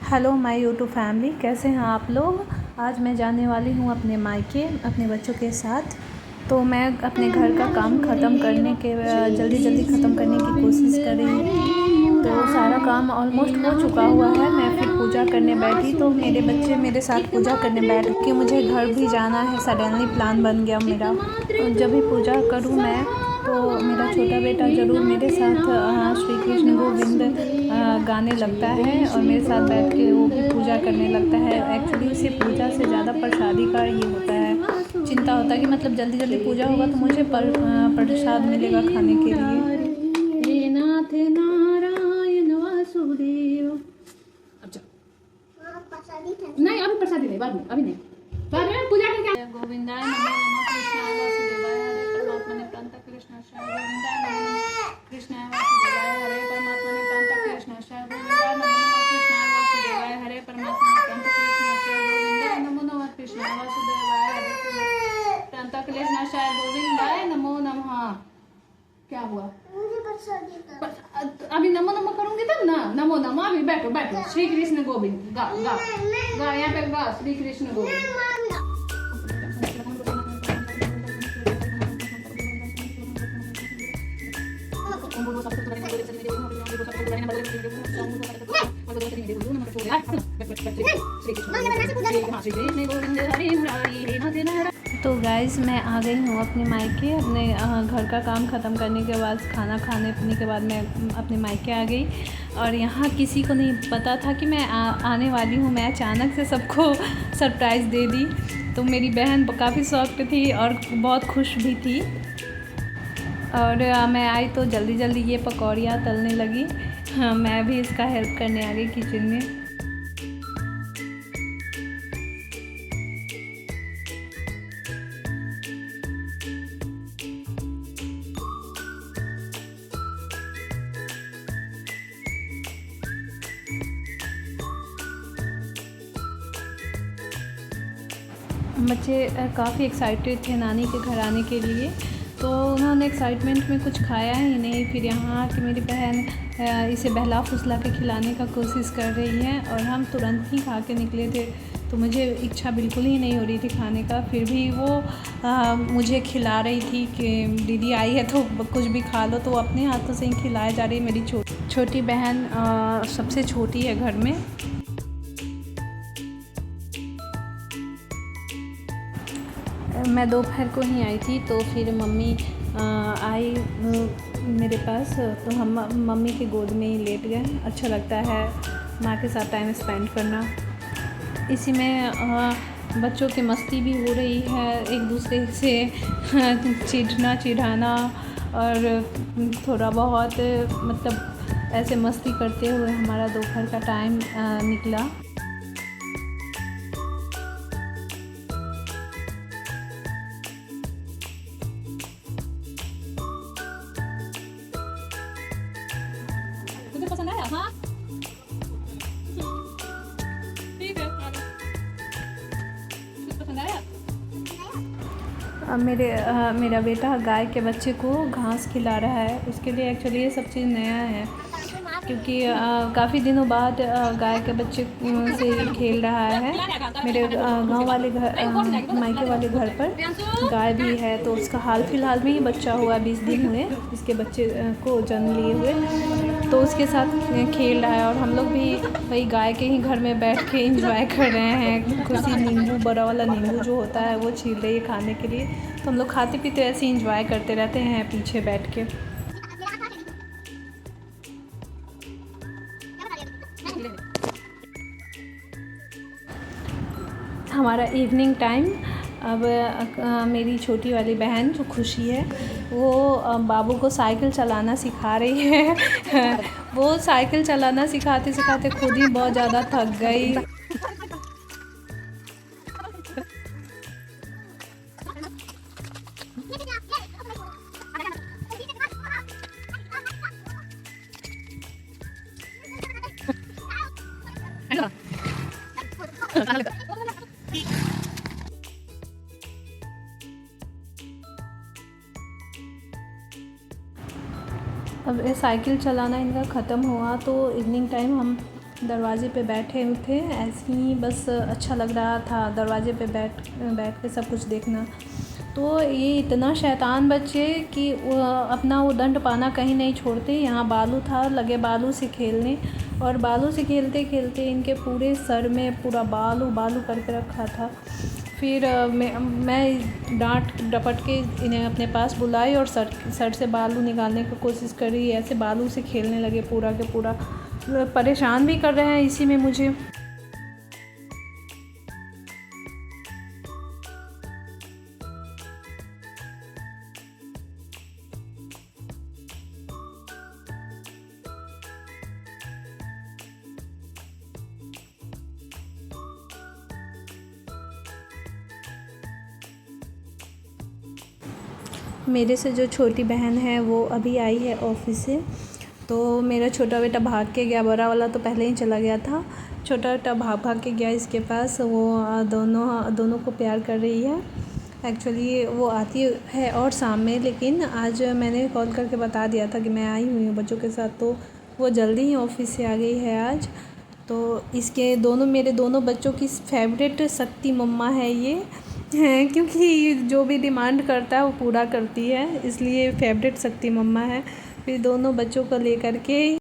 Hello my YouTube family, कैसे हैं आप लोग। आज मैं जाने वाली हूँ अपने मायके अपने बच्चों के साथ। तो मैं अपने घर का काम ख़त्म करने के जल्दी ख़त्म करने की कोशिश कर रही हूँ। तो सारा काम ऑलमोस्ट हो चुका हुआ है। मैं फिर पूजा करने बैठी तो मेरे बच्चे मेरे साथ पूजा करने बैठ के मुझे घर भी जाना है। सडनली प्लान बन गया मेरा। जब भी पूजा करूँ मैं तो मेरा छोटा बेटा ज़रूर मेरे साथ श्री कृष्ण गोविंद गाने लगता है और मेरे साथ बैठ के वो भी पूजा करने लगता है। एक्चुअली उसे पूजा से ज़्यादा प्रसादी का ये होता है, चिंता होता है कि मतलब जल्दी जल्दी पूजा होगा तो मुझे प्रसाद मिलेगा खाने के लिए। हे नाथ नारायण वासुदेव। अच्छा नहीं, अभी प्रसादी नहीं, बाद में, अभी नहीं, बाद में पूजा करके। गोविंदाय नमो नमः कृष्णाय वासुदेवाय हरे परमात्मने प्रणत कृष्णाय गोविंदाय नमो नमः कृष्णाय वासुदेवाय हरे परमात्मने प्रणत कृष्णाय गोविंदाय नमो नमः कृष्णाय वासुदेवाय हरे परमात्मने प्रणत कृष्णाय गोविंदाय नमो नमः कृष्णाय वासुदेवाय हरे प्रणत कृष्णाय गोविंदाय नमो नमः। क्या हुआ? अभी नमो नमो करूंगी तब ना। नमो नमो, अभी बैठो बैठो। श्री कृष्ण गोविंद गा गा गा, यहाँ पे गा श्री कृष्ण गोविंद। तो गाइस मैं आ गई हूँ अपने मायके। अपने घर का काम ख़त्म करने के बाद, खाना खाने पीने के बाद मैं अपने मायके आ गई। और यहाँ किसी को नहीं पता था कि मैं आने वाली हूँ। मैं अचानक से सबको सरप्राइज़ दे दी। तो मेरी बहन काफ़ी शॉक्ड थी और बहुत खुश भी थी। और मैं आई तो जल्दी जल्दी ये पकौड़ियाँ तलने लगी। हाँ, मैं भी इसका हेल्प करने आ गई किचन में। बच्चे काफ़ी एक्साइटेड थे नानी के घर आने के लिए। तो उन्होंने एक्साइटमेंट में कुछ खाया ही नहीं। फिर यहाँ आके मेरी बहन इसे बहला फुसला के खिलाने का कोशिश कर रही है और हम तुरंत ही खा के निकले थे। तो मुझे इच्छा बिल्कुल ही नहीं हो रही थी खाने का, फिर भी वो मुझे खिला रही थी कि दीदी आई है तो कुछ भी खा लो। तो वो अपने हाथों से ही खिलाए जा रही है। मेरी छोटी बहन सबसे छोटी है घर में। मैं दोपहर को ही आई थी तो फिर मम्मी आई मेरे पास। तो हम मम्मी की गोद में ही लेट गए। अच्छा लगता है माँ के साथ टाइम स्पेंड करना। इसी में बच्चों की मस्ती भी हो रही है, एक दूसरे से चिढ़ना चिढ़ाना और थोड़ा बहुत मतलब ऐसे मस्ती करते हुए हमारा दोपहर का टाइम निकला। पसंद आया? हाँ ठीक है, पसंद आया। मेरा बेटा गाय के बच्चे को घास खिला रहा है। उसके लिए एक्चुअली ये सब चीज़ नया है क्योंकि काफ़ी दिनों बाद गाय के बच्चे से खेल रहा है। मेरे गांव वाले घर मायके वाले घर पर गाय भी है। तो उसका हाल फिलहाल में ही बच्चा हुआ, 20 दिन हुए इसके बच्चे को जन्म लिए हुए। तो उसके साथ खेल रहा है और हम लोग भी वही गाय के ही घर में बैठ के एंजॉय कर रहे हैं। खुशी नींबू, बड़ा वाला नींबू जो होता है वो छील रही है खाने के लिए। तो हम लोग खाते पीते ऐसे ही एंजॉय करते रहते हैं पीछे बैठ के। हमारा इवनिंग टाइम। अब मेरी छोटी वाली बहन जो खुशी है वो बाबू को साइकिल चलाना सिखा रही है। वो साइकिल चलाना सिखाते सिखाते खुद ही बहुत ज़्यादा थक गई। अब ये साइकिल चलाना इनका ख़त्म हुआ तो इवनिंग टाइम हम दरवाज़े पे बैठे थे, ऐसे ही बस अच्छा लग रहा था दरवाज़े पे बैठ के सब कुछ देखना। तो ये इतना शैतान बच्चे कि अपना वो दंड पाना कहीं नहीं छोड़ते। यहाँ बालू था, लगे बालू से खेलने, और बालू से खेलते खेलते इनके पूरे सर में पूरा बालू करके रखा था। फिर मैं डांट डपट के इन्हें अपने पास बुलाई और सर से बालू निकालने की कोशिश करी। ऐसे बालू से खेलने लगे, पूरा के पूरा परेशान भी कर रहे हैं इसी में मुझे। मेरे से जो छोटी बहन है वो अभी आई है ऑफिस से, तो मेरा छोटा बेटा भाग के गया, बड़ा वाला तो पहले ही चला गया था। छोटा बेटा भाग के गया इसके पास। वो दोनों को प्यार कर रही है। एक्चुअली वो आती है और शाम में, लेकिन आज मैंने कॉल करके बता दिया था कि मैं आई हुई हूँ बच्चों के साथ, तो वो जल्दी ही ऑफिस से आ गई है आज। तो इसके मेरे दोनों बच्चों की फेवरेट शक्ति मम्मा है ये है, क्योंकि जो भी डिमांड करता है वो पूरा करती है, इसलिए फेवरेट शक्ति मम्मा है। फिर दोनों बच्चों को लेकर के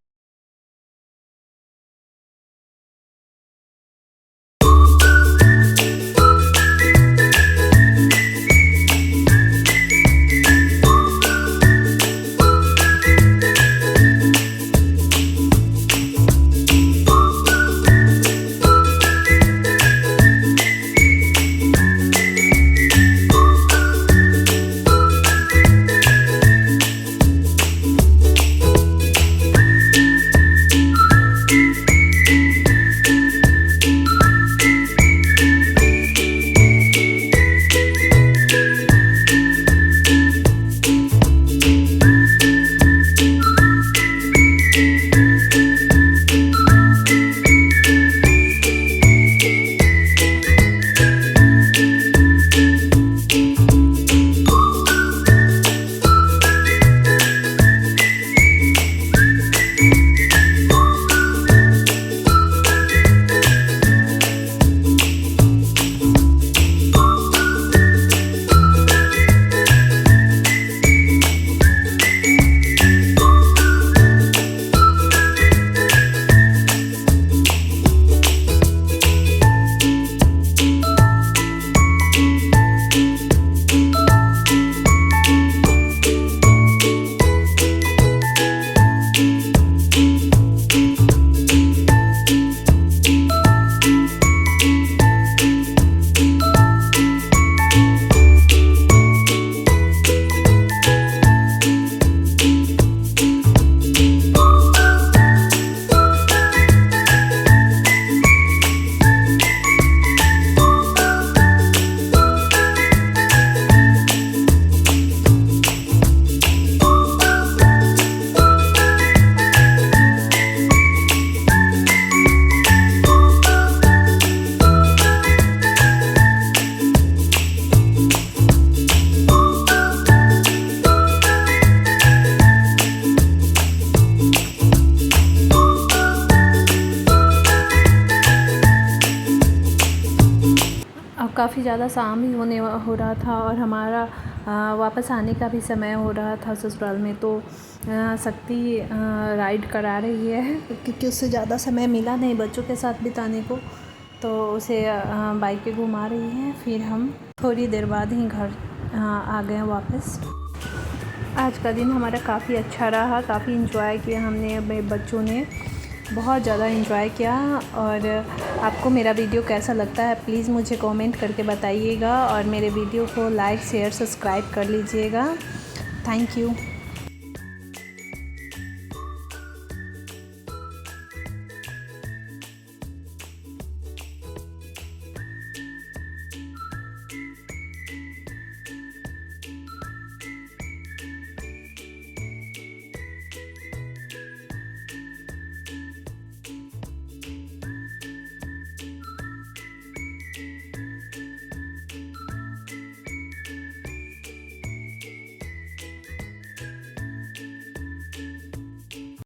काफ़ी ज़्यादा शाम ही हो रहा था और हमारा वापस आने का भी समय हो रहा था ससुराल में। तो शक्ति राइड करा रही है, क्योंकि उससे ज़्यादा समय मिला नहीं बच्चों के साथ बिताने को, तो उसे बाइक पे घुमा रही है। फिर हम थोड़ी देर बाद ही घर आ गए वापस। आज का दिन हमारा काफ़ी अच्छा रहा, काफ़ी इन्जॉय किया हमने, मेरे बच्चों ने बहुत ज़्यादा एंजॉय किया। और आपको मेरा वीडियो कैसा लगता है प्लीज़ मुझे कमेंट करके बताइएगा, और मेरे वीडियो को लाइक शेयर सब्सक्राइब कर लीजिएगा। Thank you.